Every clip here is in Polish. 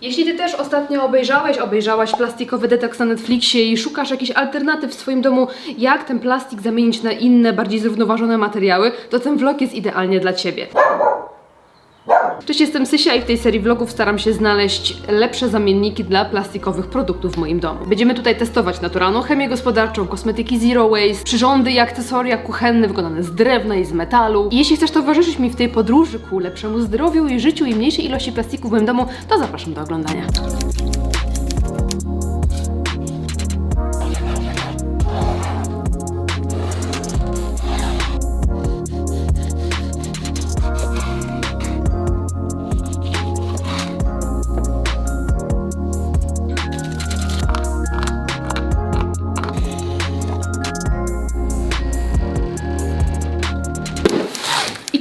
Jeśli Ty też ostatnio obejrzałaś plastikowy detoks na Netflixie i szukasz jakichś alternatyw w swoim domu, jak ten plastik zamienić na inne, bardziej zrównoważone materiały, to ten vlog jest idealnie dla Ciebie. Cześć, jestem Sysia i w tej serii vlogów staram się znaleźć lepsze zamienniki dla plastikowych produktów w moim domu. Będziemy tutaj testować naturalną chemię gospodarczą, kosmetyki zero waste, przyrządy i akcesoria kuchenne wykonane z drewna i z metalu. I jeśli chcesz towarzyszyć mi w tej podróży ku lepszemu zdrowiu i życiu i mniejszej ilości plastiku w moim domu, to zapraszam do oglądania.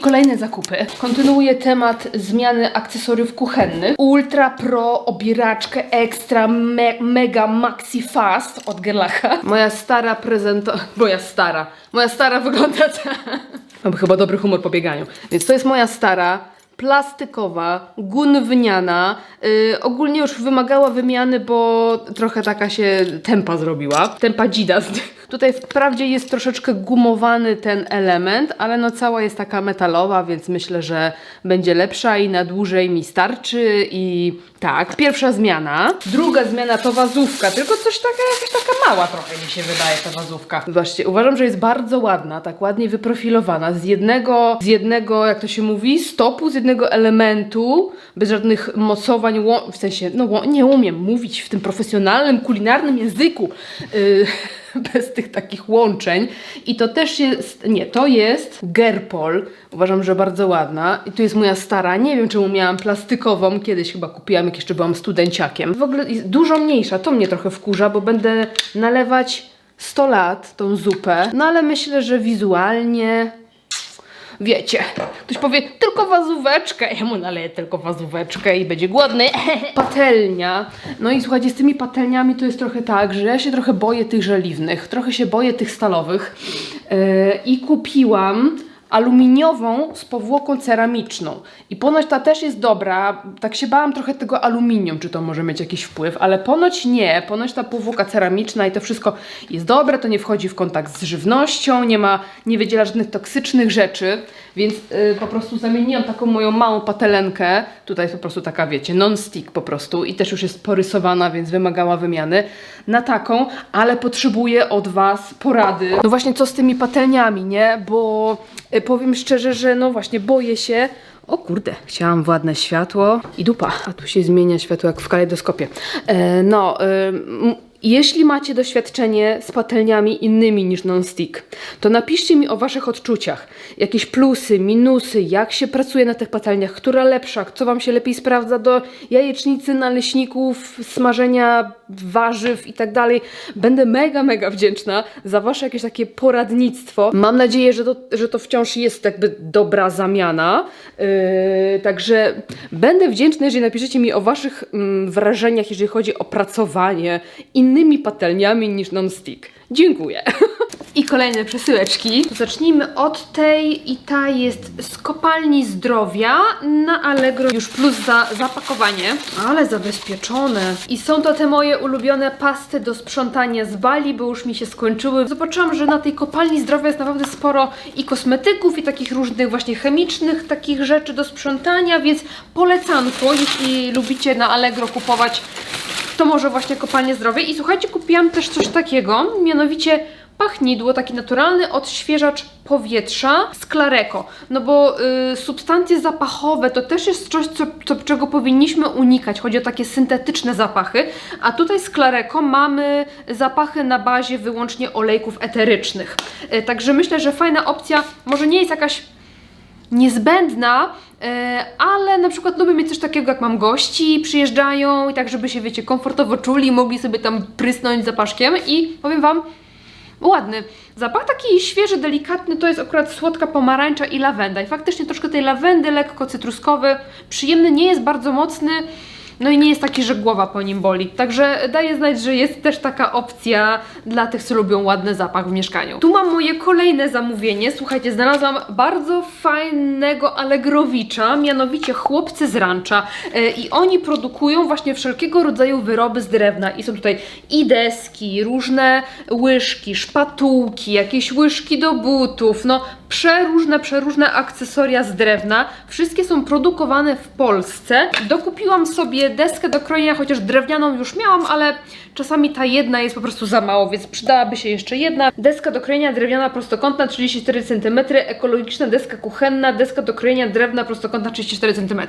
Kolejne zakupy. Kontynuuję temat zmiany akcesoriów kuchennych. Ultra Pro obieraczkę Extra Mega Maxi Fast od Gerlacha. Moja stara Moja stara wygląda tak. Mam chyba dobry humor po bieganiu. Więc to jest moja stara, plastikowa, gówniana. Ogólnie już wymagała wymiany, bo trochę taka się tempa zrobiła. Tempa dzida. Tutaj wprawdzie jest troszeczkę gumowany ten element, ale no cała jest taka metalowa, więc myślę, że będzie lepsza i na dłużej mi starczy i tak. Pierwsza zmiana. Druga zmiana to wazówka, tylko coś taka, jakaś taka mała trochę mi się wydaje ta wazówka. Zobaczcie, uważam, że jest bardzo ładna, tak ładnie wyprofilowana, z jednego, jak to się mówi, stopu, z jednego elementu, bez żadnych mocowań, w sensie, no nie umiem mówić w tym profesjonalnym, kulinarnym języku, bez tych takich łączeń. I to też jest, nie, to jest Gerpol. Uważam, że bardzo ładna. I tu jest moja stara, nie wiem czemu miałam plastikową, kiedyś chyba kupiłam, jak jeszcze byłam studenciakiem. W ogóle jest dużo mniejsza, to mnie trochę wkurza, bo będę nalewać 100 lat tą zupę. No ale myślę, że wizualnie... Wiecie, ktoś powie, tylko wazóweczkę, ja mu naleję tylko wazóweczkę i będzie głodny. Patelnia. No i słuchajcie, z tymi patelniami to jest trochę tak, że ja się trochę boję tych żeliwnych, trochę się boję tych stalowych i kupiłam aluminiową z powłoką ceramiczną. I ponoć ta też jest dobra, tak się bałam trochę tego aluminium, czy to może mieć jakiś wpływ, ale ponoć nie, ponoć ta powłoka ceramiczna i to wszystko jest dobre, to nie wchodzi w kontakt z żywnością, nie wydziela żadnych toksycznych rzeczy, więc po prostu zamieniłam taką moją małą patelenkę, tutaj po prostu taka, wiecie, non-stick po prostu i też już jest porysowana, więc wymagała wymiany, na taką, ale potrzebuję od Was porady. No właśnie, co z tymi patelniami, nie? Bo powiem szczerze, że no właśnie boję się. O kurde, chciałam w ładne światło i dupa. A tu się zmienia światło jak w kalejdoskopie. Jeśli macie doświadczenie z patelniami innymi niż non-stick, to napiszcie mi o Waszych odczuciach. Jakieś plusy, minusy, jak się pracuje na tych patelniach, która lepsza, co Wam się lepiej sprawdza do jajecznicy, naleśników, smażenia warzyw i tak dalej. Będę mega wdzięczna za Wasze jakieś takie poradnictwo. Mam nadzieję, że to wciąż jest jakby dobra zamiana. Także będę wdzięczna, jeżeli napiszecie mi o Waszych wrażeniach, jeżeli chodzi o pracowanie innymi patelniami niż non-stick. Dziękuję. I kolejne przesyłeczki. Zacznijmy od tej i ta jest z Kopalni Zdrowia na Allegro, już plus za zapakowanie, ale zabezpieczone. I są to te moje ulubione pasty do sprzątania z Bali, bo już mi się skończyły. Zobaczyłam, że na tej Kopalni Zdrowia jest naprawdę sporo i kosmetyków, i takich różnych właśnie chemicznych takich rzeczy do sprzątania, więc polecanko, jeśli lubicie na Allegro kupować, to może właśnie Kopalnie Zdrowia. I słuchajcie, kupiłam też coś takiego, mianowicie pachnidło, taki naturalny odświeżacz powietrza z Clareko. No bo substancje zapachowe to też jest coś, czego powinniśmy unikać. Chodzi o takie syntetyczne zapachy. A tutaj z Clareko mamy zapachy na bazie wyłącznie olejków eterycznych. Także myślę, że fajna opcja. Może nie jest jakaś niezbędna, ale na przykład lubię mieć coś takiego, jak mam gości, przyjeżdżają i tak, żeby się, wiecie, komfortowo czuli, mogli sobie tam prysnąć zapaszkiem i powiem Wam, ładny. Zapach taki świeży, delikatny, to jest akurat słodka pomarańcza i lawenda. I faktycznie troszkę tej lawendy, lekko cytruskowy, przyjemny, nie jest bardzo mocny. no i nie jest taki, że głowa po nim boli. Także daję znać, że jest też taka opcja dla tych, co lubią ładny zapach w mieszkaniu. Tu mam moje kolejne zamówienie. Słuchajcie, znalazłam bardzo fajnego Allegrowicza, mianowicie Chłopcy z Rancza. I oni produkują właśnie wszelkiego rodzaju wyroby z drewna. I są tutaj i deski, różne łyżki, szpatułki, jakieś łyżki do butów, no przeróżne akcesoria z drewna. Wszystkie są produkowane w Polsce. Dokupiłam sobie deskę do krojenia, chociaż drewnianą już miałam, ale czasami ta jedna jest po prostu za mało, więc przydałaby się jeszcze jedna. Deska do krojenia drewniana prostokątna 34 cm, ekologiczna deska kuchenna, deska do krojenia drewna prostokątna 34 cm.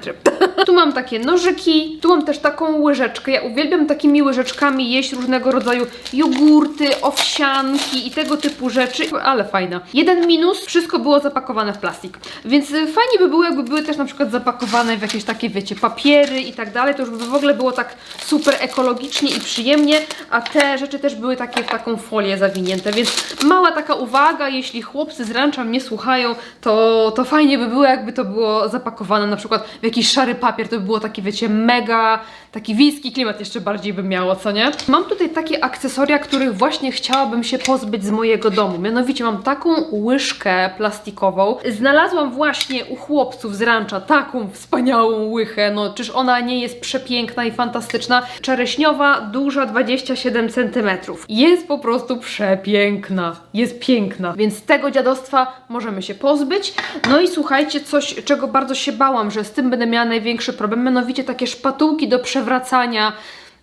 Tu mam takie nożyki, tu mam też taką łyżeczkę. Ja uwielbiam takimi łyżeczkami jeść różnego rodzaju jogurty, owsianki i tego typu rzeczy, ale fajna. Jeden minus, wszystko było zapakowane w plastik, więc fajnie by było, jakby były też na przykład zapakowane w jakieś takie, wiecie, papiery i tak dalej, to już by w ogóle było tak super ekologicznie i przyjemnie, a te rzeczy też były takie w taką folię zawinięte, więc mała taka uwaga, jeśli chłopcy z Rancza mnie słuchają, to fajnie by było, jakby to było zapakowane na przykład w jakiś szary papier, to by było takie, wiecie, mega, taki wiejski klimat jeszcze bardziej by miało, co nie? Mam tutaj takie akcesoria, których właśnie chciałabym się pozbyć z mojego domu, mianowicie mam taką łyżkę plastikową, znalazłam właśnie u chłopców z Rancza taką wspaniałą łychę, no czyż ona nie jest przepiękna i fantastyczna, czereśniowa, duża, 27 cm. Jest po prostu przepiękna, jest piękna, więc tego dziadostwa możemy się pozbyć. No i słuchajcie, coś, czego bardzo się bałam, że z tym będę miała największy problem, mianowicie takie szpatułki do przewracania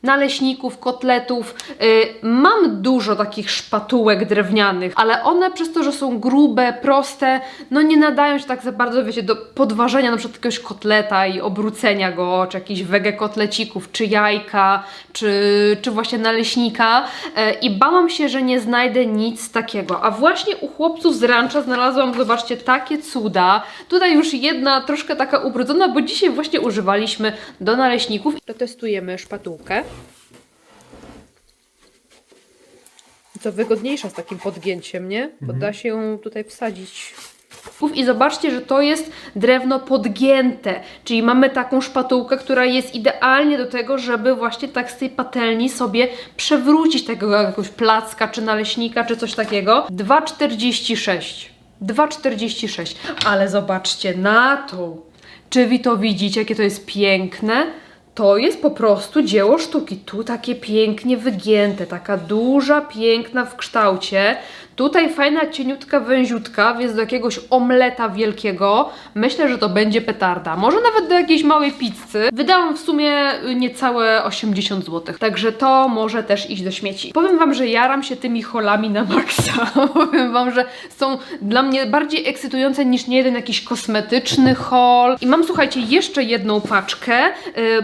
naleśników, kotletów. Mam dużo takich szpatułek drewnianych, ale one przez to, że są grube, proste, no nie nadają się tak za bardzo, wiecie, do podważenia na przykład jakiegoś kotleta i obrócenia go, czy jakichś wege kotlecików, czy jajka, czy właśnie naleśnika. I bałam się, że nie znajdę nic takiego. A właśnie u chłopców z Rancza znalazłam, zobaczcie, takie cuda. Tutaj już jedna troszkę taka ubrudzona, bo dzisiaj właśnie używaliśmy do naleśników. Przetestujemy szpatułkę. Co wygodniejsza z takim podgięciem, nie? Bo da się ją tutaj wsadzić. I zobaczcie, że to jest drewno podgięte, czyli mamy taką szpatułkę, która jest idealnie do tego, żeby właśnie tak z tej patelni sobie przewrócić tego jakiegoś placka, czy naleśnika, czy coś takiego. 2,46. 2,46. Ale zobaczcie na to. Czy wy to widzicie, jakie to jest piękne? To jest po prostu dzieło sztuki. Tu takie pięknie wygięte, taka duża, piękna w kształcie. Tutaj fajna, cieniutka, węziutka, więc do jakiegoś omleta wielkiego. Myślę, że to będzie petarda. Może nawet do jakiejś małej pizzy. Wydałam w sumie niecałe 80 zł. Także to może też iść do śmieci. Powiem wam, że jaram się tymi holami na maksa. Powiem wam, że są dla mnie bardziej ekscytujące niż niejeden jakiś kosmetyczny hol. I mam, słuchajcie, jeszcze jedną paczkę.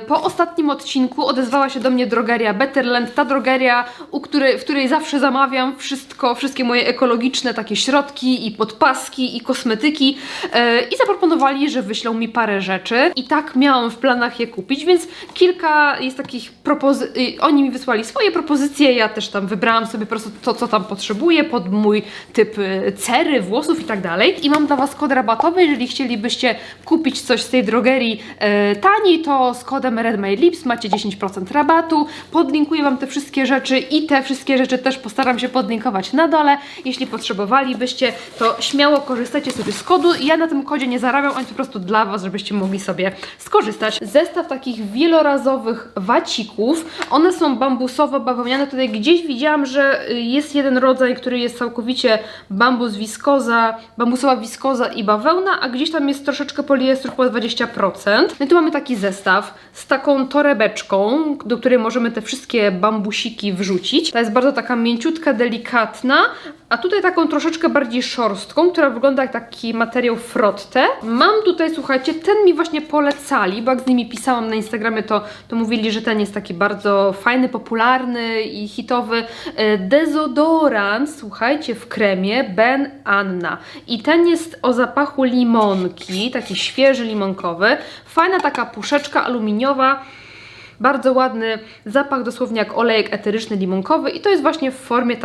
Po ostatnim odcinku odezwała się do mnie drogeria Betterland. Ta drogeria, w której zawsze zamawiam wszystkie moje ekologiczne takie środki i podpaski i kosmetyki i zaproponowali, że wyślą mi parę rzeczy i tak miałam w planach je kupić, więc kilka jest takich propozycji, oni mi wysłali swoje propozycje, ja też tam wybrałam sobie po prostu to, co tam potrzebuję pod mój typ cery, włosów i tak dalej. I mam dla was kod rabatowy, jeżeli chcielibyście kupić coś z tej drogerii taniej, to z kodem RedMyLips macie 10% rabatu. Podlinkuję wam te wszystkie rzeczy i te wszystkie rzeczy też postaram się podlinkować na dole. Jeśli potrzebowalibyście, to śmiało korzystajcie sobie z kodu. Ja na tym kodzie nie zarabiam, on po prostu dla was, żebyście mogli sobie skorzystać. Zestaw takich wielorazowych wacików. One są bambusowo bawełniane. Tutaj gdzieś widziałam, że jest jeden rodzaj, który jest całkowicie bambusowa wiskoza i bawełna, a gdzieś tam jest troszeczkę poliestru, po 20%. No i tu mamy taki zestaw z taką torebeczką, do której możemy te wszystkie bambusiki wrzucić. Ta jest bardzo taka mięciutka, delikatna, a tutaj taką troszeczkę bardziej szorstką, która wygląda jak taki materiał frotte. Mam tutaj, słuchajcie, ten mi właśnie polecali, bo jak z nimi pisałam na Instagramie, to mówili, że ten jest taki bardzo fajny, popularny i hitowy dezodorant, słuchajcie, w kremie Ben Anna. I ten jest o zapachu limonki, taki świeży limonkowy. Fajna taka puszeczka aluminiowa. Bardzo ładny zapach, dosłownie jak olejek eteryczny limonkowy i to jest właśnie w formie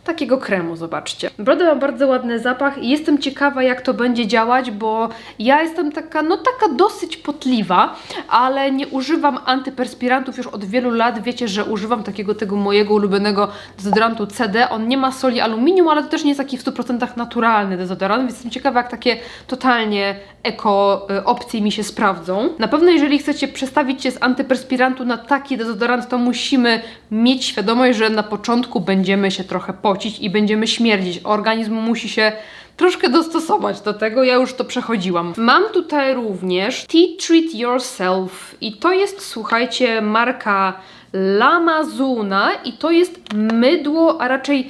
takiego kremu, zobaczcie. Naprawdę ma bardzo ładny zapach i jestem ciekawa, jak to będzie działać, bo ja jestem taka, no taka dosyć potliwa, ale nie używam antyperspirantów już od wielu lat. Wiecie, że używam tego mojego ulubionego dezodorantu CD. On nie ma soli aluminium, ale to też nie jest taki w 100% naturalny dezodorant, więc jestem ciekawa, jak takie totalnie eko opcje mi się sprawdzą. Na pewno, jeżeli chcecie przestawić się z antyperspirantu na taki dezodorant, to musimy mieć świadomość, że na początku będziemy się trochę pocić i będziemy śmierdzić. Organizm musi się troszkę dostosować do tego, ja już to przechodziłam. Mam tutaj również Tea Treat Yourself i to jest, słuchajcie, marka Lamazuna i to jest mydło, a raczej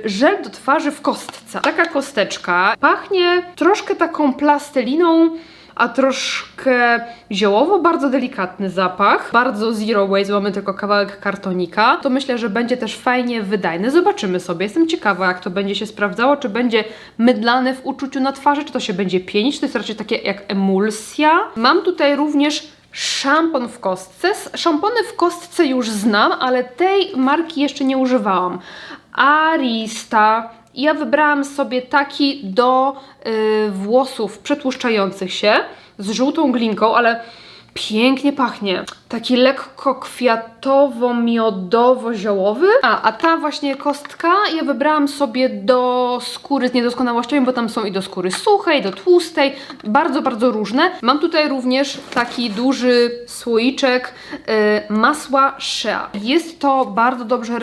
żel do twarzy w kostce. Taka kosteczka, pachnie troszkę taką plasteliną, a troszkę ziołowo, bardzo delikatny zapach, bardzo zero waste, mamy tylko kawałek kartonika. To myślę, że będzie też fajnie wydajny. Zobaczymy sobie, jestem ciekawa, jak to będzie się sprawdzało, czy będzie mydlane w uczuciu na twarzy, czy to się będzie pienić, to jest raczej takie jak emulsja. Mam tutaj również szampon w kostce. Szampony w kostce już znam, ale tej marki jeszcze nie używałam. Arista. I ja wybrałam sobie taki do włosów przetłuszczających się z żółtą glinką, ale pięknie pachnie. Taki lekko kwiatowo-miodowo-ziołowy. A ta właśnie kostka ja wybrałam sobie do skóry z niedoskonałościami, bo tam są i do skóry suchej, do tłustej. Bardzo, bardzo różne. Mam tutaj również taki duży słoiczek masła Shea. Jest to bardzo dobrze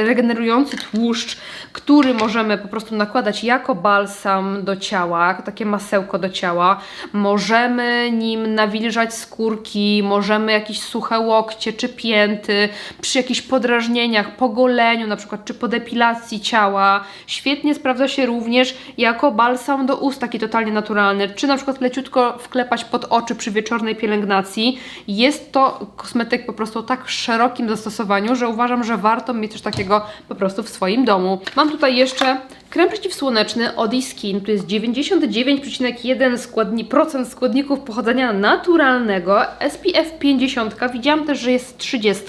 regenerujący tłuszcz, który możemy po prostu nakładać jako balsam do ciała, takie masełko do ciała. Możemy nim nawilżać skórki, możemy jakieś suche łokcie czy pięty, przy jakichś podrażnieniach, po goleniu na przykład, czy po depilacji ciała. Świetnie sprawdza się również jako balsam do ust, taki totalnie naturalny, czy na przykład leciutko wklepać pod oczy przy wieczornej pielęgnacji. Jest to kosmetyk po prostu o tak szerokim zastosowaniu, że uważam, że warto mieć coś takiego po prostu w swoim domu. Mam tutaj jeszcze krem przeciwsłoneczny Odi Skin, tu jest 99,1% składników pochodzenia naturalnego, SPF 50, widziałam też, że jest 30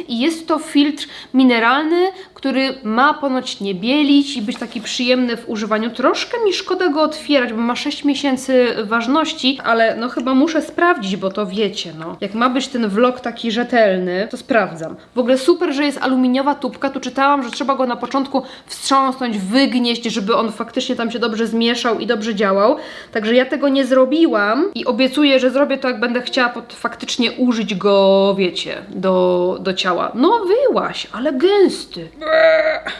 i jest to filtr mineralny, który ma ponoć nie bielić i być taki przyjemny w używaniu. Troszkę mi szkoda go otwierać, bo ma 6 miesięcy ważności, ale no chyba muszę sprawdzić, bo to wiecie, no. Jak ma być ten vlog taki rzetelny, to sprawdzam. W ogóle super, że jest aluminiowa tubka, tu czytałam, że trzeba go na początku wstrząsnąć, wygnieść, żeby on faktycznie tam się dobrze zmieszał i dobrze działał. Także ja tego nie zrobiłam i obiecuję, że zrobię to, jak będę chciała faktycznie użyć go, wiecie, do ciała. No wyłaś, ale gęsty.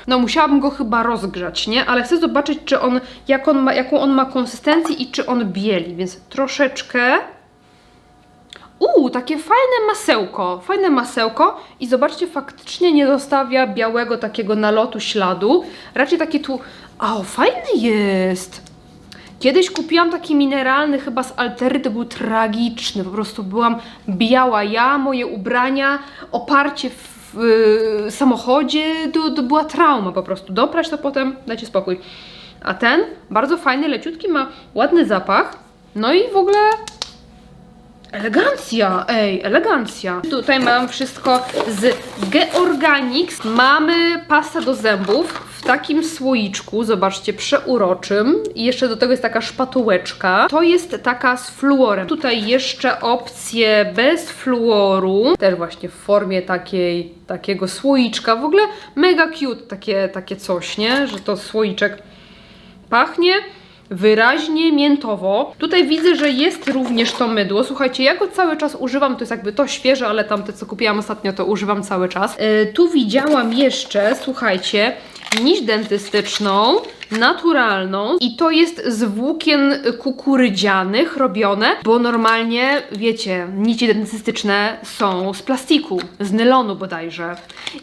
No musiałabym go chyba rozgrzać, nie? Ale chcę zobaczyć, czy on, jaką on ma konsystencję i czy on bieli, więc troszeczkę. Takie fajne masełko i zobaczcie, faktycznie nie zostawia białego takiego nalotu, śladu. Raczej taki tu, fajny jest. Kiedyś kupiłam taki mineralny chyba z Altery, to był tragiczny, po prostu byłam biała ja, moje ubrania, oparcie w samochodzie, to była trauma po prostu. Doprać to potem, dajcie spokój. A ten, bardzo fajny, leciutki, ma ładny zapach, no i w ogóle elegancja, elegancja. Tutaj mam wszystko z Georganics. Mamy pastę do zębów w takim słoiczku, zobaczcie, przeuroczym. I jeszcze do tego jest taka szpatułeczka. To jest taka z fluorem. Tutaj jeszcze opcje bez fluoru, też właśnie w formie takiego słoiczka. W ogóle mega cute takie coś, nie? Że to słoiczek pachnie wyraźnie miętowo. Tutaj widzę, że jest również to mydło. Słuchajcie, ja go cały czas używam, to jest jakby to świeże, ale tamte, co kupiłam ostatnio, to używam cały czas. Tu widziałam jeszcze, słuchajcie, nić dentystyczną, naturalną i to jest z włókien kukurydzianych robione, bo normalnie, wiecie, nici dentystyczne są z plastiku, z nylonu bodajże.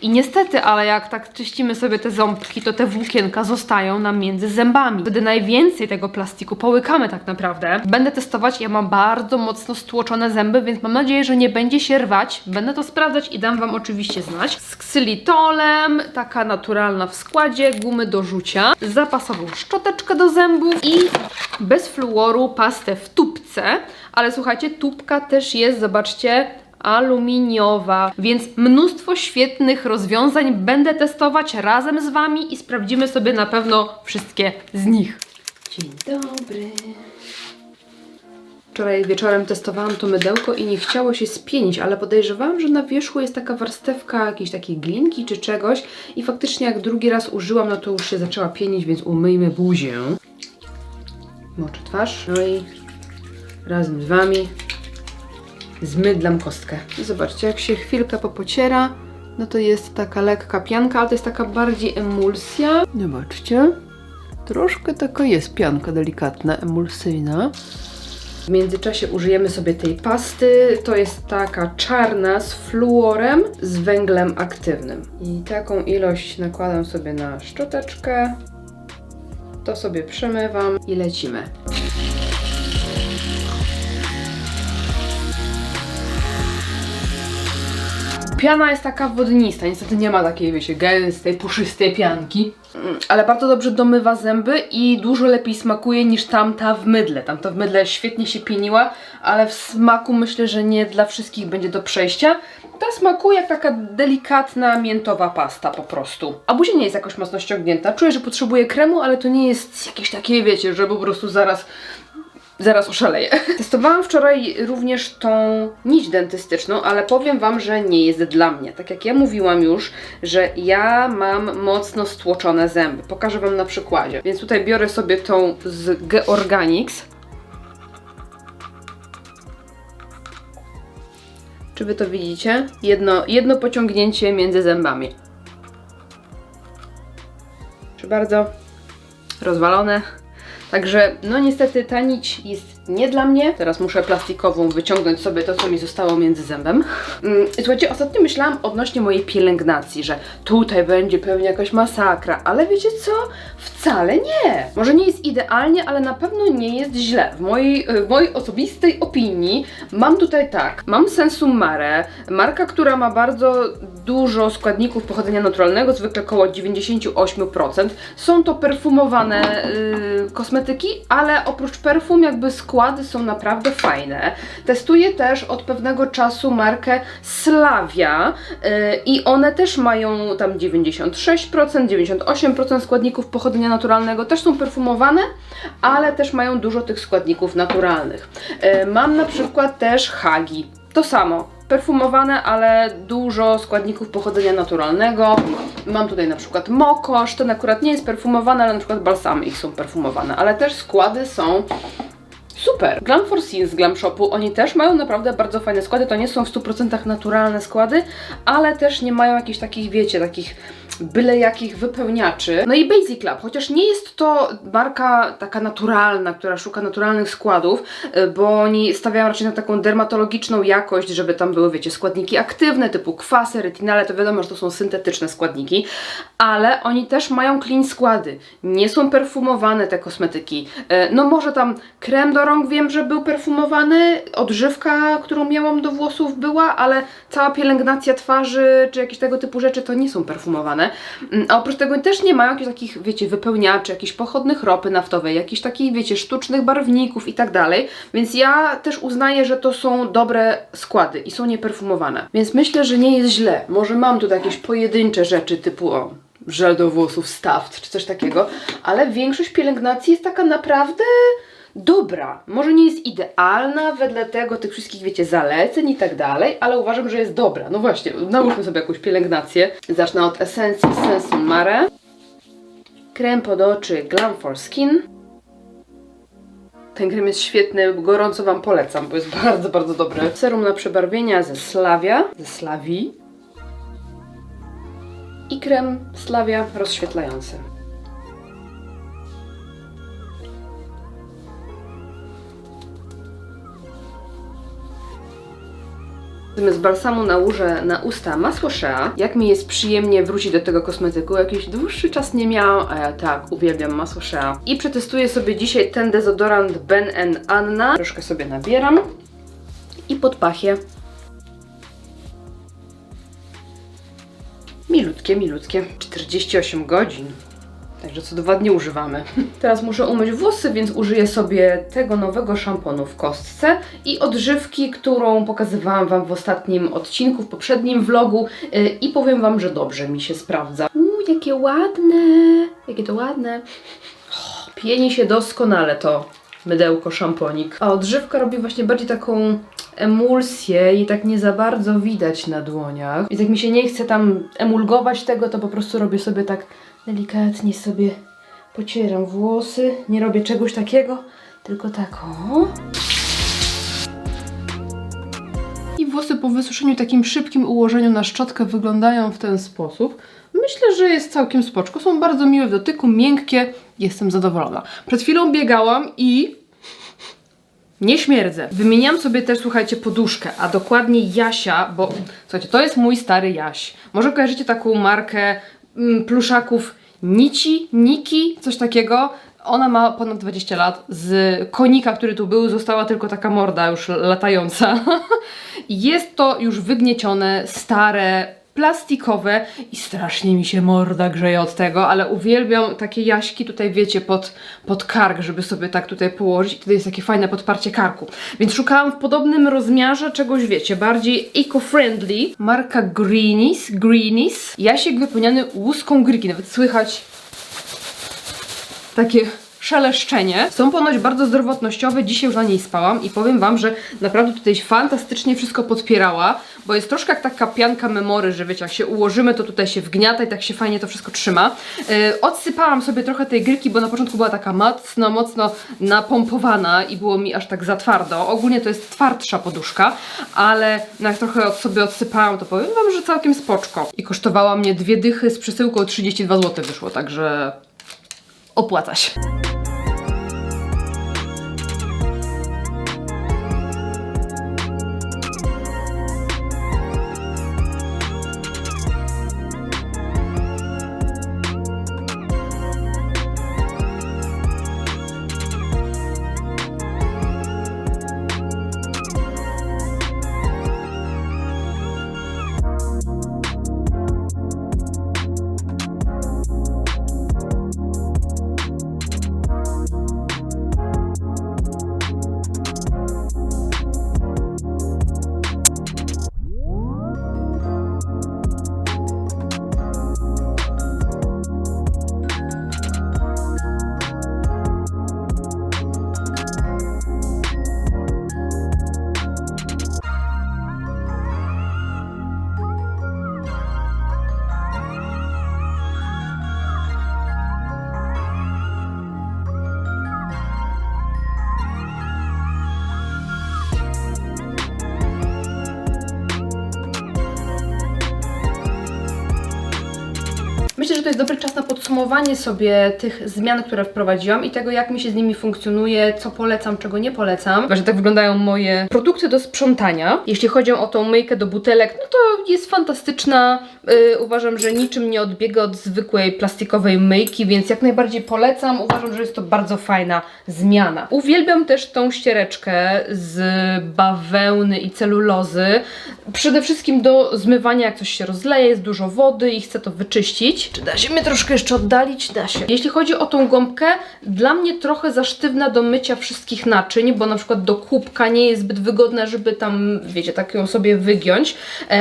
I niestety, ale jak tak czyścimy sobie te ząbki, to te włókienka zostają nam między zębami. Wtedy najwięcej tego plastiku połykamy tak naprawdę. Będę testować, ja mam bardzo mocno stłoczone zęby, więc mam nadzieję, że nie będzie się rwać. Będę to sprawdzać i dam Wam oczywiście znać. Z ksylitolem, taka naturalna w składzie, gumy do rzucia, zapasową szczoteczkę do zębów i bez fluoru pastę w tubce. Ale słuchajcie, tubka też jest, zobaczcie, aluminiowa, więc mnóstwo świetnych rozwiązań będę testować razem z Wami i sprawdzimy sobie na pewno wszystkie z nich. Dzień dobry. Wczoraj wieczorem testowałam to mydełko i nie chciało się spienić, ale podejrzewałam, że na wierzchu jest taka warstewka jakiejś takiej glinki czy czegoś i faktycznie jak drugi raz użyłam, no to już się zaczęła pienić, więc umyjmy buzię. Moczę twarz, no i razem z Wami zmydlam kostkę. I zobaczcie, jak się chwilkę popociera, no to jest taka lekka pianka, ale to jest taka bardziej emulsja. Zobaczcie, troszkę taka jest pianka delikatna, emulsyjna. W międzyczasie użyjemy sobie tej pasty. To jest taka czarna z fluorem, z węglem aktywnym. I taką ilość nakładam sobie na szczoteczkę. To sobie przemywam i lecimy. Piana jest taka wodnista, niestety nie ma takiej, wiecie, gęstej, puszystej pianki. Ale bardzo dobrze domywa zęby i dużo lepiej smakuje niż tamta w mydle. Tamta w mydle świetnie się pieniła, ale w smaku myślę, że nie dla wszystkich będzie do przejścia. Ta smakuje jak taka delikatna miętowa pasta po prostu. A buzia nie jest jakoś mocno ściągnięta. Czuję, że potrzebuję kremu, ale to nie jest jakieś takie, wiecie, że po prostu zaraz oszaleję. Testowałam wczoraj również tą nić dentystyczną, ale powiem Wam, że nie jest dla mnie. Tak jak ja mówiłam już, że ja mam mocno stłoczone zęby. Pokażę Wam na przykładzie. Więc tutaj biorę sobie tą z Georganics. Czy Wy to widzicie? Jedno pociągnięcie między zębami. Proszę bardzo. Rozwalone. Także, no niestety ta nić jest nie dla mnie. Teraz muszę plastikową wyciągnąć sobie to, co mi zostało między zębem. Słuchajcie, ostatnio myślałam odnośnie mojej pielęgnacji, że tutaj będzie pewnie jakaś masakra, ale wiecie co? Wcale nie. Może nie jest idealnie, ale na pewno nie jest źle. W mojej osobistej opinii mam tutaj tak. Mam Sensum Mare, marka, która ma bardzo dużo składników pochodzenia naturalnego, zwykle około 98%. Są to perfumowane kosmetyki, ale oprócz perfum jakby składy są naprawdę fajne. Testuję też od pewnego czasu markę Slavia i one też mają tam 96%, 98% składników pochodzenia naturalnego, też są perfumowane, ale też mają dużo tych składników naturalnych. Mam na przykład też Hagi. To samo. Perfumowane, ale dużo składników pochodzenia naturalnego. Mam tutaj na przykład Mokosz, ten akurat nie jest perfumowane, ale na przykład balsamy ich są perfumowane, ale też składy są super. Glam for Skin z Glam Shopu, oni też mają naprawdę bardzo fajne składy, to nie są w 100% naturalne składy, ale też nie mają jakichś takich, wiecie, takich byle jakich wypełniaczy. No i Basic Lab, chociaż nie jest to marka taka naturalna, która szuka naturalnych składów, bo oni stawiają raczej na taką dermatologiczną jakość, żeby tam były, wiecie, składniki aktywne typu kwasy, retinale, to wiadomo, że to są syntetyczne składniki, ale oni też mają clean składy. Nie są perfumowane te kosmetyki. No może tam krem do rąk wiem, że był perfumowany, odżywka, którą miałam do włosów była, ale cała pielęgnacja twarzy czy jakieś tego typu rzeczy to nie są perfumowane. A oprócz tego też nie mają jakichś takich, wiecie, wypełniaczy, jakichś pochodnych ropy naftowej, jakichś takich, wiecie, sztucznych barwników i tak dalej. Więc ja też uznaję, że to są dobre składy i są nieperfumowane. Więc myślę, że nie jest źle. Może mam tutaj jakieś pojedyncze rzeczy typu żel do włosów Staft czy coś takiego, ale większość pielęgnacji jest taka naprawdę dobra. Może nie jest idealna wedle tych wszystkich, wiecie, zaleceń i tak dalej, ale uważam, że jest dobra. No właśnie, nałóżmy sobie jakąś pielęgnację. Zacznę od esencji Sensum Mare. Krem pod oczy Glam for Skin. Ten krem jest świetny, gorąco Wam polecam, bo jest bardzo, bardzo dobry. Serum na przebarwienia ze Slavii. I krem Slavia rozświetlający. Z balsamu nałożę na usta masło Shea. Jak mi jest przyjemnie wrócić do tego kosmetyku, jakiś dłuższy czas nie miałam, a ja tak uwielbiam masło Shea. I przetestuję sobie dzisiaj ten dezodorant Ben & Anna. Troszkę sobie nabieram i pod pachę. Milutkie. 48 godzin. Także co 2 dni używamy. Teraz muszę umyć włosy, więc użyję sobie tego nowego szamponu w kostce i odżywki, którą pokazywałam Wam w ostatnim odcinku, w poprzednim vlogu i powiem Wam, że dobrze mi się sprawdza. Jakie ładne! Jakie to ładne! Pieni się doskonale to mydełko, szamponik. A odżywka robi właśnie bardziej taką emulsję i tak nie za bardzo widać na dłoniach. Więc jak mi się nie chce tam emulgować tego, to po prostu robię sobie tak delikatnie sobie pocieram włosy. Nie robię czegoś takiego, tylko tak o. I włosy po wysuszeniu, takim szybkim ułożeniu na szczotkę wyglądają w ten sposób. Myślę, że jest całkiem spoczko. Są bardzo miłe w dotyku, miękkie. Jestem zadowolona. Przed chwilą biegałam i nie śmierdzę. Wymieniam sobie też, słuchajcie, poduszkę, a dokładnie Jasia, bo słuchajcie, to jest mój stary Jaś. Może kojarzycie taką markę pluszaków Niki, coś takiego. Ona ma ponad 20 lat. Z konika, który tu był, została tylko taka morda już latająca. Jest to już wygniecione, stare, plastikowe i strasznie mi się morda grzeje od tego, ale uwielbiam takie jaśki tutaj, wiecie, pod kark, żeby sobie tak tutaj położyć i wtedy jest takie fajne podparcie karku. Więc szukałam w podobnym rozmiarze czegoś, wiecie, bardziej eco-friendly. Marka Greenies. Jasiek wypełniony łuską gryki, nawet słychać takie szeleszczenie. Są ponoć bardzo zdrowotnościowe, dzisiaj już na niej spałam i powiem Wam, że naprawdę tutaj fantastycznie wszystko podpierała, bo jest troszkę jak taka pianka memory, że wiecie, jak się ułożymy, to tutaj się wgniata i tak się fajnie to wszystko trzyma. Odsypałam sobie trochę tej gryki, bo na początku była taka mocno napompowana i było mi aż tak za twardo. Ogólnie to jest twardsza poduszka, ale jak trochę sobie odsypałam, to powiem Wam, że całkiem spoczko. I kosztowała mnie 2 dychy z przesyłką, 32 zł wyszło, także opłaca się. Myślę, że to jest dobry czas na podsumowanie sobie tych zmian, które wprowadziłam i tego, jak mi się z nimi funkcjonuje, co polecam, czego nie polecam. Właśnie tak wyglądają moje produkty do sprzątania. Jeśli chodzi o tą myjkę do butelek, no to jest fantastyczna. Uważam, że niczym nie odbiega od zwykłej plastikowej myjki, więc jak najbardziej polecam. Uważam, że jest to bardzo fajna zmiana. Uwielbiam też tą ściereczkę z bawełny i celulozy. Przede wszystkim do zmywania, jak coś się rozleje, jest dużo wody i chcę to wyczyścić. Czy da się mnie troszkę jeszcze oddalić? Da się. Jeśli chodzi o tą gąbkę, dla mnie trochę za sztywna do mycia wszystkich naczyń, bo na przykład do kubka nie jest zbyt wygodna, żeby tam, wiecie, tak ją sobie wygiąć,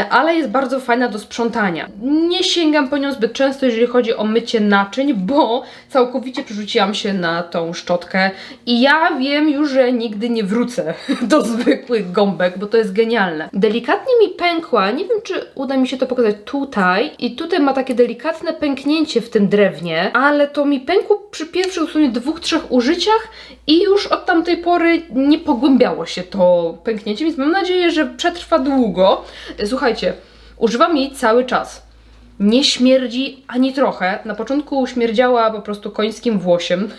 ale jest bardzo fajna do sprzątania. Nie sięgam po nią zbyt często, jeżeli chodzi o mycie naczyń, bo całkowicie przerzuciłam się na tą szczotkę i ja wiem już, że nigdy nie wrócę do zwykłych gąbek, bo to jest genialne. Delikatnie mi pękła, nie wiem, czy uda mi się to pokazać tutaj i tutaj ma takie delikatne pęknięcie w tym drewnie, ale to mi pękło przy pierwszych dosłownie 2-3 użyciach i już od tamtej pory nie pogłębiało się to pęknięcie, więc mam nadzieję, że przetrwa długo. Słuchajcie, używam jej cały czas. Nie śmierdzi ani trochę. Na początku śmierdziała po prostu końskim włosiem.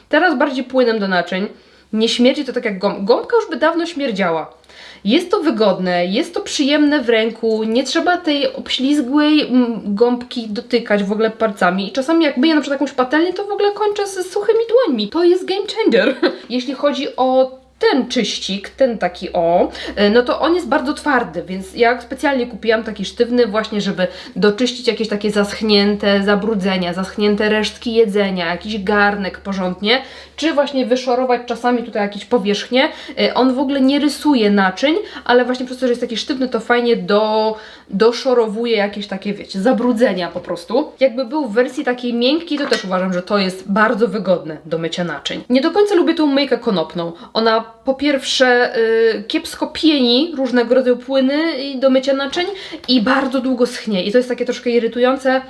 Teraz bardziej płynem do naczyń. Nie śmierdzi to tak jak gąbka już by dawno śmierdziała. Jest to wygodne, jest to przyjemne w ręku, nie trzeba tej obślizgłej gąbki dotykać w ogóle palcami. I czasami jak myję na przykład jakąś patelnię, to w ogóle kończę z suchymi dłońmi. To jest game changer. Jeśli chodzi o ten czyścik, ten taki no to on jest bardzo twardy, więc ja specjalnie kupiłam taki sztywny właśnie, żeby doczyścić jakieś takie zaschnięte zabrudzenia, zaschnięte resztki jedzenia, jakiś garnek porządnie, czy właśnie wyszorować czasami tutaj jakieś powierzchnie. On w ogóle nie rysuje naczyń, ale właśnie przez to, że jest taki sztywny, to fajnie doszorowuje jakieś takie, wiecie, zabrudzenia po prostu. Jakby był w wersji takiej miękkiej, to też uważam, że to jest bardzo wygodne do mycia naczyń. Nie do końca lubię tą myjkę konopną. Ona po pierwsze kiepsko pieni różnego rodzaju płyny do mycia naczyń i bardzo długo schnie. I to jest takie troszkę irytujące,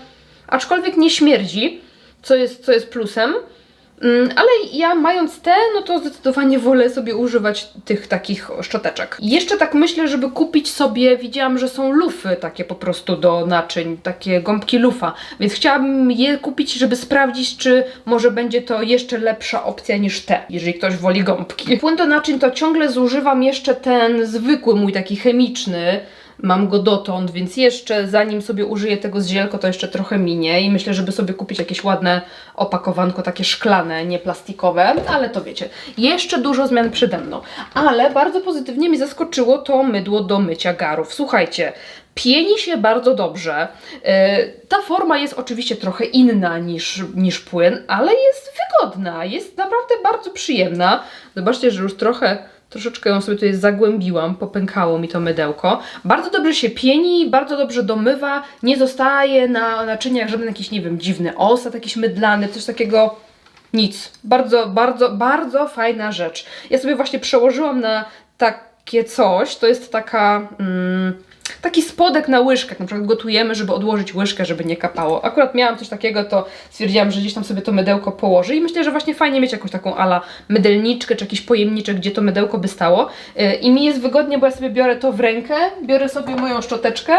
aczkolwiek nie śmierdzi, co jest plusem. Ale ja mając te, no to zdecydowanie wolę sobie używać tych takich szczoteczek. Jeszcze tak myślę, żeby kupić sobie, widziałam, że są lufy takie po prostu do naczyń, takie gąbki lufa, więc chciałabym je kupić, żeby sprawdzić, czy może będzie to jeszcze lepsza opcja niż te, jeżeli ktoś woli gąbki. Płyn do naczyń to ciągle zużywam jeszcze ten zwykły mój taki chemiczny. Mam go dotąd, więc jeszcze zanim sobie użyję tego z zielko, to jeszcze trochę minie i myślę, żeby sobie kupić jakieś ładne opakowanko, takie szklane, nie plastikowe, ale to wiecie, jeszcze dużo zmian przede mną. Ale bardzo pozytywnie mi zaskoczyło to mydło do mycia garów. Słuchajcie, pieni się bardzo dobrze. Ta forma jest oczywiście trochę inna niż płyn, ale jest wygodna, jest naprawdę bardzo przyjemna. Zobaczcie, że już troszeczkę ją sobie tutaj zagłębiłam, popękało mi to mydełko. Bardzo dobrze się pieni, bardzo dobrze domywa, nie zostaje na naczyniach żaden jakiś, nie wiem, dziwny osad, jakiś mydlany, coś takiego, nic. Bardzo, bardzo, bardzo fajna rzecz. Ja sobie właśnie przełożyłam na takie coś, to jest taki spodek na łyżkę, jak na przykład gotujemy, żeby odłożyć łyżkę, żeby nie kapało. Akurat miałam coś takiego, to stwierdziłam, że gdzieś tam sobie to mydełko położę i myślę, że właśnie fajnie mieć jakąś taką ala mydelniczkę, czy jakiś pojemniczek, gdzie to mydełko by stało. I mi jest wygodnie, bo ja sobie biorę to w rękę, biorę sobie moją szczoteczkę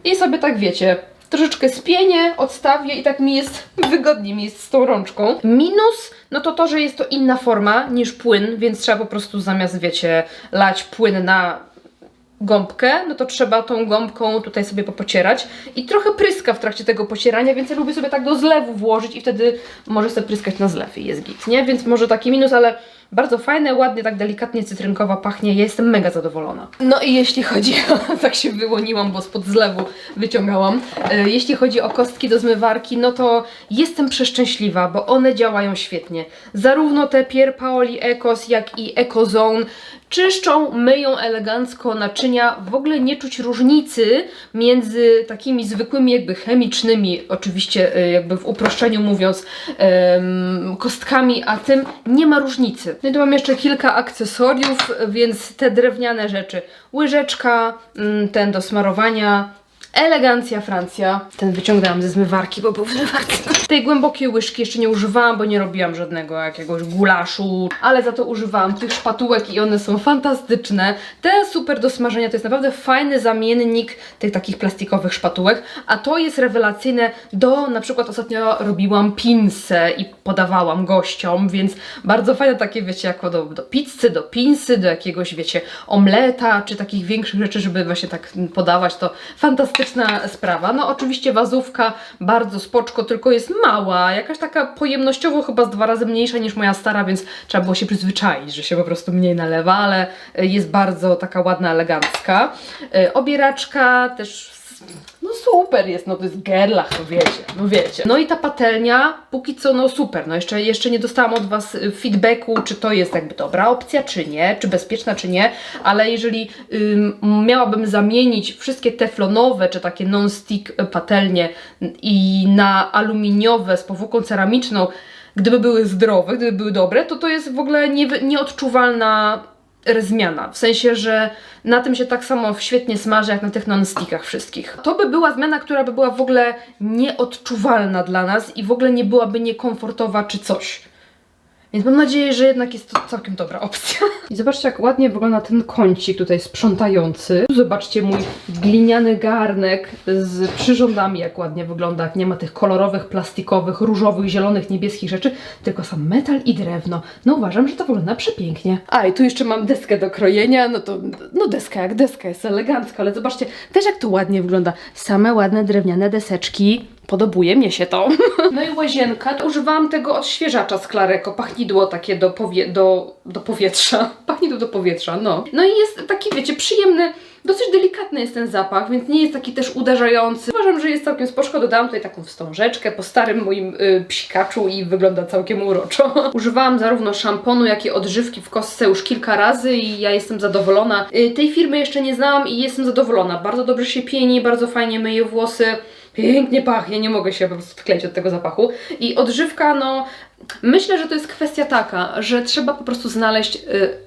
i sobie tak, wiecie, troszeczkę spienię, odstawię i tak mi jest wygodnie, mi jest z tą rączką. Minus, no to, że jest to inna forma niż płyn, więc trzeba po prostu zamiast, wiecie, lać płyn na gąbkę, no to trzeba tą gąbką tutaj sobie popocierać i trochę pryska w trakcie tego pocierania, więc ja lubię sobie tak do zlewu włożyć i wtedy może sobie pryskać na zlew i jest git, nie? Więc może taki minus, ale bardzo fajne, ładnie, tak delikatnie cytrynkowa pachnie, ja jestem mega zadowolona. No i jeśli chodzi o, tak się wyłoniłam, bo spod zlewu wyciągałam, jeśli chodzi o kostki do zmywarki, no to jestem przeszczęśliwa, bo one działają świetnie. Zarówno te Pier Paoli Ecos, jak i EcoZone czyszczą, myją elegancko naczynia, w ogóle nie czuć różnicy między takimi zwykłymi jakby chemicznymi, oczywiście jakby w uproszczeniu mówiąc, kostkami, a tym nie ma różnicy. No i tu mam jeszcze kilka akcesoriów, więc te drewniane rzeczy, łyżeczka, ten do smarowania, elegancja Francja. Ten wyciągnęłam ze zmywarki, bo był w zmywarce. Tej głębokiej łyżki jeszcze nie używałam, bo nie robiłam żadnego jakiegoś gulaszu, ale za to używałam tych szpatułek i one są fantastyczne. Te super do smażenia, to jest naprawdę fajny zamiennik tych takich plastikowych szpatułek, a to jest rewelacyjne na przykład ostatnio robiłam pinsę i podawałam gościom, więc bardzo fajne takie, wiecie, jako do pizzy, do pinsy, do jakiegoś, wiecie, omleta, czy takich większych rzeczy, żeby właśnie tak podawać, to fantastyczna sprawa. No oczywiście wazówka bardzo spoczko, tylko jest mała, jakaś taka pojemnościowo chyba z 2 razy mniejsza niż moja stara, więc trzeba było się przyzwyczaić, że się po prostu mniej nalewa, ale jest bardzo taka ładna, elegancka. Obieraczka też, no super jest, no to jest Gerlach, no wiecie. No i ta patelnia, póki co no super, no jeszcze nie dostałam od Was feedbacku, czy to jest jakby dobra opcja, czy nie, czy bezpieczna, czy nie, ale jeżeli miałabym zamienić wszystkie teflonowe, czy takie non-stick patelnie i na aluminiowe z powłoką ceramiczną, gdyby były zdrowe, gdyby były dobre, to jest w ogóle nieodczuwalna zmiana, w sensie, że na tym się tak samo świetnie smaży jak na tych non-stickach wszystkich. To by była zmiana, która by była w ogóle nieodczuwalna dla nas i w ogóle nie byłaby niekomfortowa czy coś. Więc mam nadzieję, że jednak jest to całkiem dobra opcja. I zobaczcie, jak ładnie wygląda ten kącik tutaj sprzątający. Zobaczcie mój gliniany garnek z przyrządami, jak ładnie wygląda, jak nie ma tych kolorowych, plastikowych, różowych, zielonych, niebieskich rzeczy, tylko sam metal i drewno. No uważam, że to wygląda przepięknie. A i tu jeszcze mam deskę do krojenia, no to, no deska jak deska, jest elegancka, ale zobaczcie też jak to ładnie wygląda. Same ładne drewniane deseczki. Podobuje mnie się to. No i łazienka. Używałam tego odświeżacza z Clareko. Pachnidło takie do powietrza. Pachnidło do powietrza, no. No i jest taki, wiecie, przyjemny. Dosyć delikatny jest ten zapach, więc nie jest taki też uderzający. Uważam, że jest całkiem spoczko. Dodałam tutaj taką wstążeczkę po starym moim psikaczu i wygląda całkiem uroczo. Używałam zarówno szamponu, jak i odżywki w kostce już kilka razy i ja jestem zadowolona. Tej firmy jeszcze nie znałam i jestem zadowolona. Bardzo dobrze się pieni, bardzo fajnie myje włosy. Pięknie pachnie, nie mogę się po prostu odkleić od tego zapachu. I odżywka, no myślę, że to jest kwestia taka, że trzeba po prostu znaleźć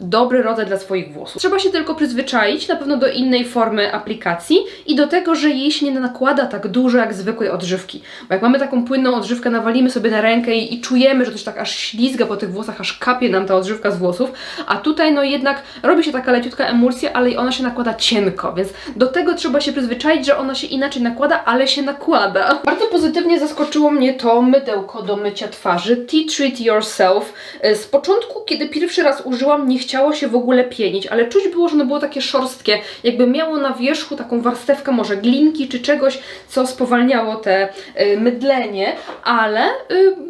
dobry rodzaj dla swoich włosów. Trzeba się tylko przyzwyczaić na pewno do innej formy aplikacji i do tego, że jej się nie nakłada tak dużo jak zwykłej odżywki. Bo jak mamy taką płynną odżywkę, nawalimy sobie na rękę i czujemy, że coś tak aż ślizga po tych włosach, aż kapie nam ta odżywka z włosów, a tutaj no jednak robi się taka leciutka emulsja, ale ona się nakłada cienko, więc do tego trzeba się przyzwyczaić, że ona się inaczej nakłada, ale się nakłada. Bardzo pozytywnie zaskoczyło mnie to mydełko do mycia twarzy Tea Treat Yourself. Z początku, kiedy pierwszy raz użyłam, nie chciało się w ogóle pienić, ale czuć było, że ono było takie szorstkie, jakby miało na wierzchu taką warstewkę może glinki czy czegoś, co spowalniało te mydlenie, ale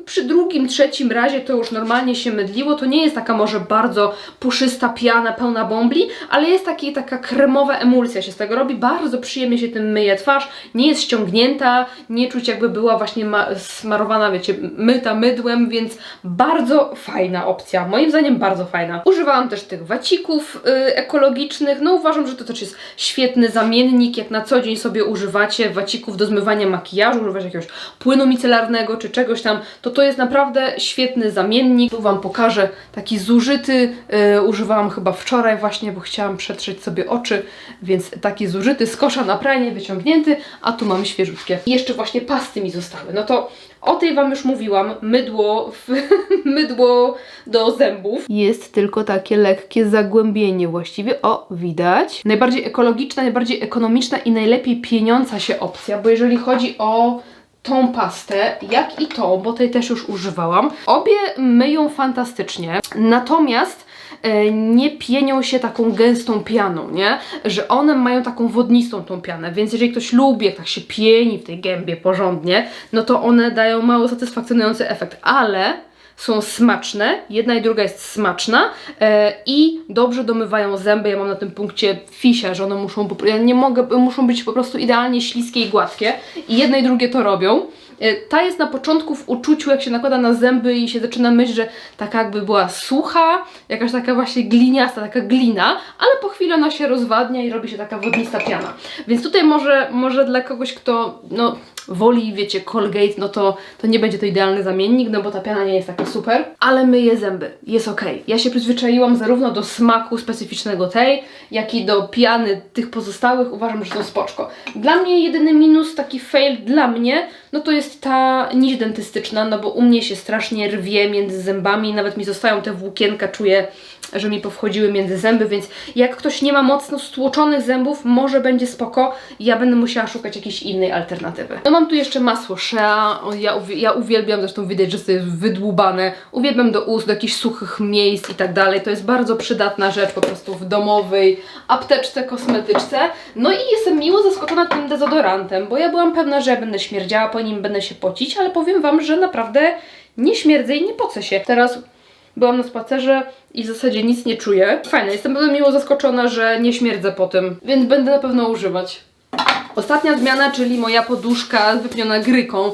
przy drugim, trzecim razie to już normalnie się mydliło. To nie jest taka może bardzo puszysta piana, pełna bąbli, ale jest taka kremowa emulsja się z tego robi. Bardzo przyjemnie się tym myje twarz, nie jest ściągnięta, nie czuć jakby była właśnie smarowana, wiecie, myta mydłem, więc bardzo fajna opcja, moim zdaniem bardzo fajna. Używałam też tych wacików ekologicznych, no uważam, że to też jest świetny zamiennik, jak na co dzień sobie używacie wacików do zmywania makijażu, używacie jakiegoś płynu micelarnego czy czegoś tam, to jest naprawdę świetny zamiennik. Tu Wam pokażę taki zużyty, używałam chyba wczoraj właśnie, bo chciałam przetrzeć sobie oczy, więc taki zużyty z kosza na pranie, wyciągnięty, a tu mam świeżutkie. I jeszcze właśnie pasty mi zostały, no to o tej Wam już mówiłam, mydło do zębów. Jest tylko takie lekkie zagłębienie właściwie, o widać. Najbardziej ekologiczna, najbardziej ekonomiczna i najlepiej pieniąca się opcja, bo jeżeli chodzi o tą pastę, jak i tą, bo tej też już używałam, obie myją fantastycznie, natomiast nie pienią się taką gęstą pianą, nie? Że one mają taką wodnistą tą pianę, więc jeżeli ktoś lubi, jak tak się pieni w tej gębie porządnie, no to one dają mało satysfakcjonujący efekt, ale są smaczne, jedna i druga jest smaczna i dobrze domywają zęby. Ja mam na tym punkcie fisia, że one muszą być po prostu idealnie śliskie i gładkie i jedne i drugie to robią. Ta jest na początku w uczuciu, jak się nakłada na zęby i się zaczyna myśleć, że taka jakby była sucha, jakaś taka właśnie gliniasta, taka glina, ale po chwili ona się rozwadnia i robi się taka wodnista piana. Więc tutaj może dla kogoś, kto no, woli, wiecie, Colgate, no to nie będzie to idealny zamiennik, no bo ta piana nie jest taka super, ale myje zęby, jest ok. Ja się przyzwyczaiłam zarówno do smaku specyficznego tej, jak i do piany tych pozostałych, uważam, że to spoczko. Dla mnie jedyny minus, taki fail dla mnie, no to jest ta nić dentystyczna, no bo u mnie się strasznie rwie między zębami, nawet mi zostają te włókienka, czuję, że mi powchodziły między zęby, więc jak ktoś nie ma mocno stłoczonych zębów, może będzie spoko, ja będę musiała szukać jakiejś innej alternatywy. No mam tu jeszcze masło Shea, ja uwielbiam, zresztą widać, że to jest wydłubane, uwielbiam do ust, do jakichś suchych miejsc i tak dalej, to jest bardzo przydatna rzecz po prostu w domowej apteczce, kosmetyczce. No i jestem miło zaskoczona tym dezodorantem, bo ja byłam pewna, że ja będę śmierdziała po nim, będę się pocić, ale powiem Wam, że naprawdę nie śmierdzę i nie pocę się. Teraz byłam na spacerze i w zasadzie nic nie czuję. Fajne, jestem bardzo miło zaskoczona, że nie śmierdzę po tym, więc będę na pewno używać. Ostatnia zmiana, czyli moja poduszka wypełniona gryką.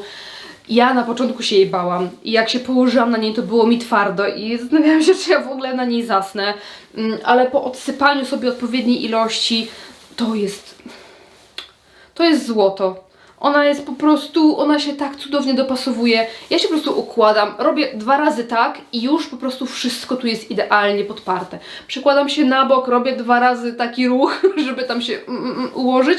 Ja na początku się jej bałam i jak się położyłam na niej, to było mi twardo i zastanawiałam się, czy ja w ogóle na niej zasnę, ale po odsypaniu sobie odpowiedniej ilości to jest złoto. Ona jest po prostu, ona się tak cudownie dopasowuje. Ja się po prostu układam, robię 2 razy tak i już po prostu wszystko tu jest idealnie podparte. Przykładam się na bok, robię 2 razy taki ruch, żeby tam się ułożyć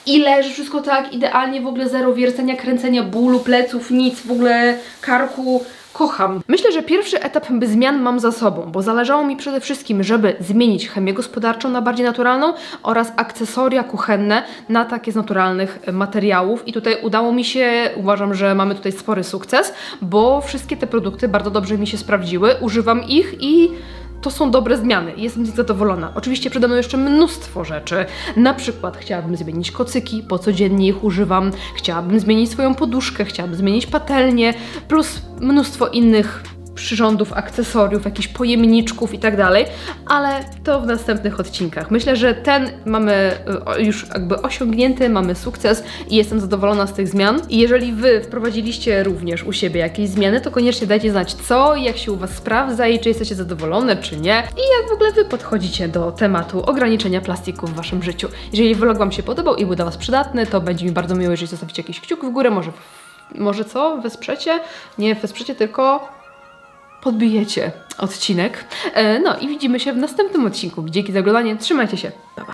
i leży wszystko tak idealnie, w ogóle zero wiercenia, kręcenia, bólu, pleców, nic, w ogóle karku. Kocham. Myślę, że pierwszy etap zmian mam za sobą, bo zależało mi przede wszystkim, żeby zmienić chemię gospodarczą na bardziej naturalną oraz akcesoria kuchenne na takie z naturalnych materiałów i tutaj udało mi się, uważam, że mamy tutaj spory sukces, bo wszystkie te produkty bardzo dobrze mi się sprawdziły, używam ich i to są dobre zmiany i jestem z nich zadowolona. Oczywiście przede mną jeszcze mnóstwo rzeczy. Na przykład chciałabym zmienić kocyki, bo codziennie ich używam. Chciałabym zmienić swoją poduszkę, chciałabym zmienić patelnię, plus mnóstwo innych przyrządów, akcesoriów, jakichś pojemniczków i tak dalej, ale to w następnych odcinkach. Myślę, że ten mamy już jakby osiągnięty, mamy sukces i jestem zadowolona z tych zmian. I jeżeli Wy wprowadziliście również u siebie jakieś zmiany, to koniecznie dajcie znać co, jak się u Was sprawdza i czy jesteście zadowolone, czy nie. I jak w ogóle Wy podchodzicie do tematu ograniczenia plastiku w Waszym życiu. Jeżeli vlog Wam się podobał i był dla Was przydatny, to będzie mi bardzo miło, jeżeli zostawicie jakiś kciuk w górę, może co? Wesprzecie? Nie wesprzecie, tylko podbijecie odcinek. No i widzimy się w następnym odcinku. Dzięki za oglądanie, trzymajcie się, pa pa!